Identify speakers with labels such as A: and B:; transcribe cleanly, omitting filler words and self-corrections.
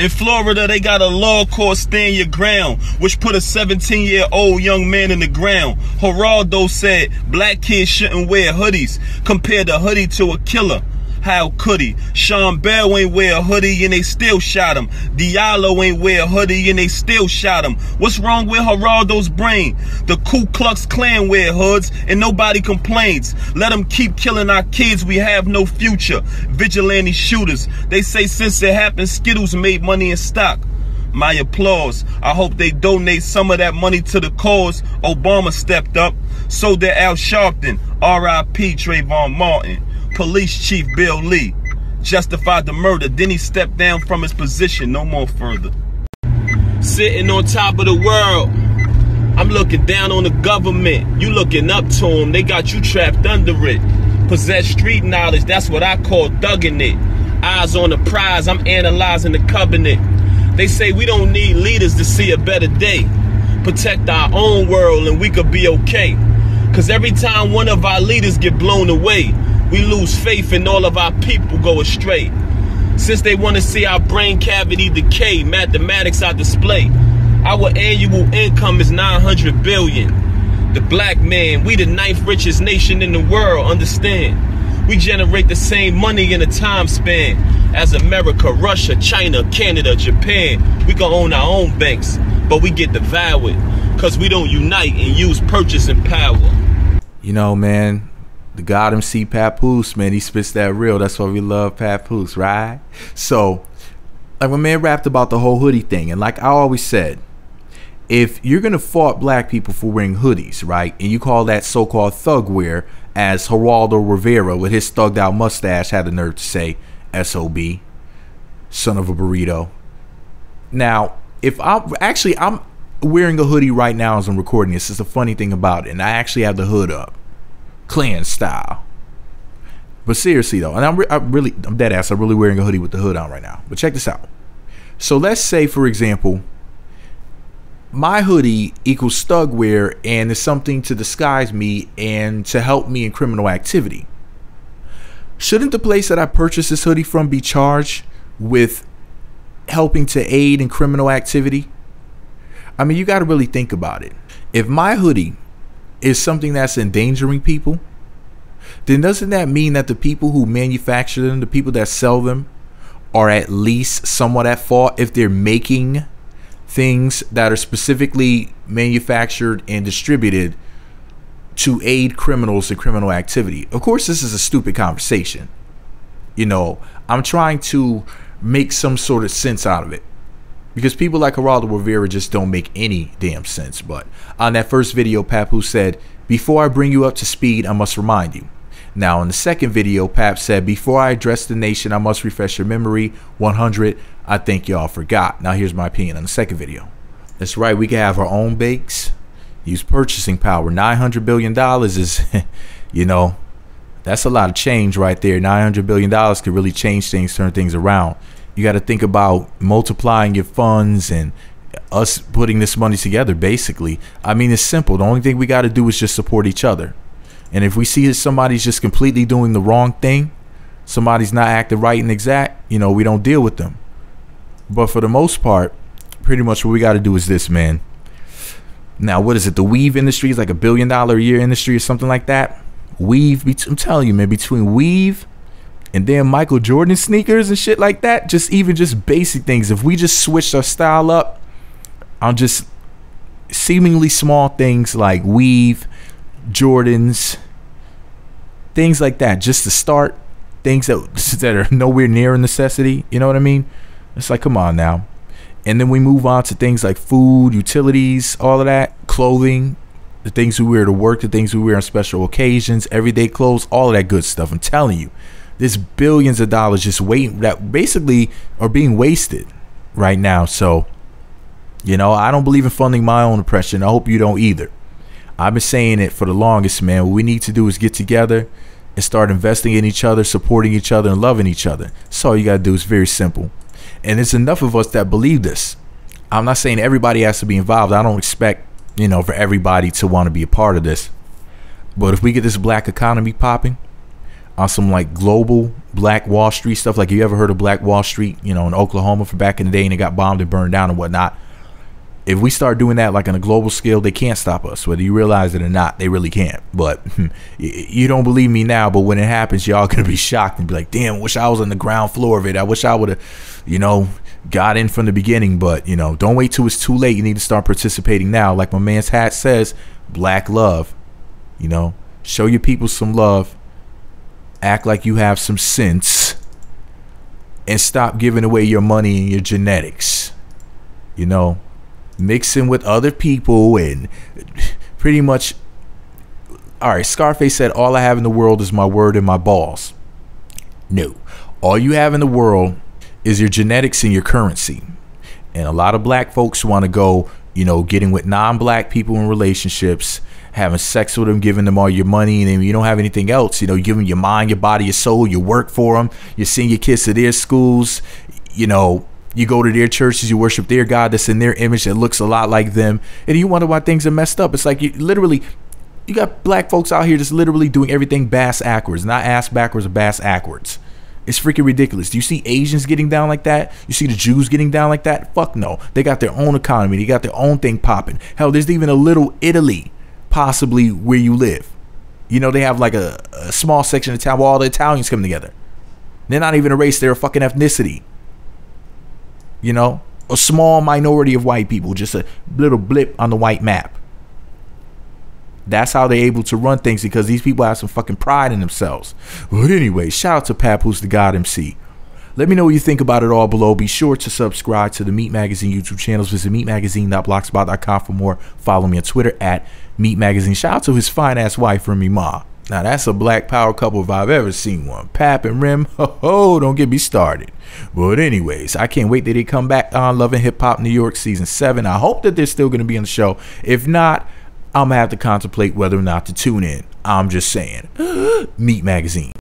A: In Florida, they got a law called Stand Your Ground, which put a 17-year-old young man in the ground. Geraldo said black kids shouldn't wear hoodies, compared a hoodie to a killer. How could he? Sean Bell ain't wear a hoodie and they still shot him. Diallo ain't wear a hoodie and they still shot him. What's wrong with Geraldo's brain? The Ku Klux Klan wear hoods and nobody complains. Let them keep killing our kids, we have no future. Vigilante shooters, they say since it happened, Skittles made money in stock. My applause. I hope they donate some of that money to the cause. Obama stepped up. So did Al Sharpton. R.I.P. Trayvon Martin. Police Chief Bill Lee justified the murder, then he stepped down from his position. No more further. Sitting on top of the world, I'm looking down on the government. You looking up to them, they got you trapped under it. Possess street knowledge, that's what I call thugging it. Eyes on the prize, I'm analyzing the covenant. They say we don't need leaders to see a better day. Protect our own world and we could be okay. Cause every time one of our leaders get blown away, we lose faith and all of our people go astray. Since they want to see our brain cavity decay, mathematics I display. Our annual income is 900 billion. The black man, we the 9th richest nation in the world, understand. We generate the same money in a time span as America, Russia, China, Canada, Japan. We can own our own banks, but we get devoured because we don't unite and use purchasing power.
B: You know, man, the God MC Papoose, man, he spits that real. That's why we love Papoose, right? So, like my man rapped about the whole hoodie thing. And like I always said, if you're going to fault black people for wearing hoodies, right, and you call that so-called thug wear, as Geraldo Rivera with his thugged out mustache had the nerve to say, SOB, son of a burrito. Now, if I'm wearing a hoodie right now as I'm recording this. It's a funny thing about it. And I actually have the hood up. Klan style. But seriously though, and I'm dead ass. I'm really wearing a hoodie with the hood on right now. But check this out. So let's say, for example, my hoodie equals thug wear and is something to disguise me and to help me in criminal activity. Shouldn't the place that I purchased this hoodie from be charged with helping to aid in criminal activity? I mean, you got to really think about it. If my hoodie is something that's endangering people, then doesn't that mean that the people who manufacture them, the people that sell them, are at least somewhat at fault if they're making things that are specifically manufactured and distributed to aid criminals in criminal activity? Of course, this is a stupid conversation. You know, I'm trying to make some sort of sense out of it, because people like Geraldo Rivera just don't make any damn sense. But on that first video, Papoose said, before I bring you up to speed, I must remind you. Now, in the second video, Pap said, before I address the nation, I must refresh your memory. 100, I think y'all forgot. Now, here's my opinion on the second video. That's right, we can have our own bakes, use purchasing power. $900 billion is, you know, that's a lot of change right there. $900 billion could really change things, turn things around. You got to think about multiplying your funds and us putting this money together, basically. I mean, it's simple. The only thing we got to do is just support each other. And if we see that somebody's just completely doing the wrong thing, somebody's not acting right and exact, you know, we don't deal with them. But for the most part, pretty much what we got to do is this, man. Now, what is it? The weave industry is like $1 billion a year industry or something like that. Weave, I'm telling you, man, between weave and then Michael Jordan sneakers and shit like that, just basic things. If we just switched our style up on just seemingly small things like weave, Jordans, things like that, just to start, things that are nowhere near a necessity, you know what I mean? It's like, come on now. And then we move on to things like food, utilities, all of that, clothing, the things we wear to work, the things we wear on special occasions, everyday clothes, all of that good stuff. I'm telling you, there's billions of dollars just waiting that basically are being wasted right now. So, you know, I don't believe in funding my own oppression. I hope you don't either. I've been saying it for the longest, man. What we need to do is get together and start investing in each other, supporting each other, and loving each other. That's all you got to do. It's very simple. And there's enough of us that believe this. I'm not saying everybody has to be involved. I don't expect, you know, for everybody to want to be a part of this. But if we get this black economy popping, on some like global Black Wall Street stuff. Like, you ever heard of Black Wall Street, you know, in Oklahoma for back in the day, and it got bombed and burned down and whatnot. If we start doing that like on a global scale, they can't stop us, whether you realize it or not. They really can't. But you don't believe me now, but when it happens, y'all gonna be shocked and be like, damn, I wish I was on the ground floor of it. I wish I would have, you know, got in from the beginning. But, you know, don't wait till it's too late. You need to start participating now. Like my man's hat says, black love. You know, show your people some love. Act like you have some sense. And stop giving away your money and your genetics. You know, mixing with other people and pretty much. All right, Scarface said, all I have in the world is my word and my balls. No, all you have in the world is your genetics and your currency. And a lot of black folks want to go, you know, getting with non-black people in relationships, having sex with them, giving them all your money, and then you don't have anything else. You know, you give them your mind, your body, your soul. You work for them. You send your kids to their schools. You know, you go to their churches. You worship their God that's in their image that looks a lot like them. And you wonder why things are messed up. It's like you got black folks out here just literally doing everything bass backwards, not ass backwards or bass backwards. It's freaking ridiculous. Do you see Asians getting down like that? You see the Jews getting down like that? Fuck no. They got their own economy. They got their own thing popping. Hell, there's even a little Italy possibly where you live. You know, they have like a small section of town where all the Italians come together. They're not even a race. They're a fucking ethnicity. You know, a small minority of white people, just a little blip on the white map. That's how they're able to run things, because these people have some fucking pride in themselves. But anyway, shout out to Papoose, the God MC. Let me know what you think about it all below. Be sure to subscribe to the Meat Magazine YouTube channels. Visit meatmagazine.blogspot.com for more. Follow me on Twitter at Meat Magazine. Shout out to his fine ass wife, Remy Ma. Now that's a black power couple if I've ever seen one. Pap and Rem, don't get me started. But anyways, I can't wait that they come back on Love and Hip Hop New York Season 7. I hope that they're still going to be on the show. If not, I'm going to have to contemplate whether or not to tune in. I'm just saying. Meat Magazine.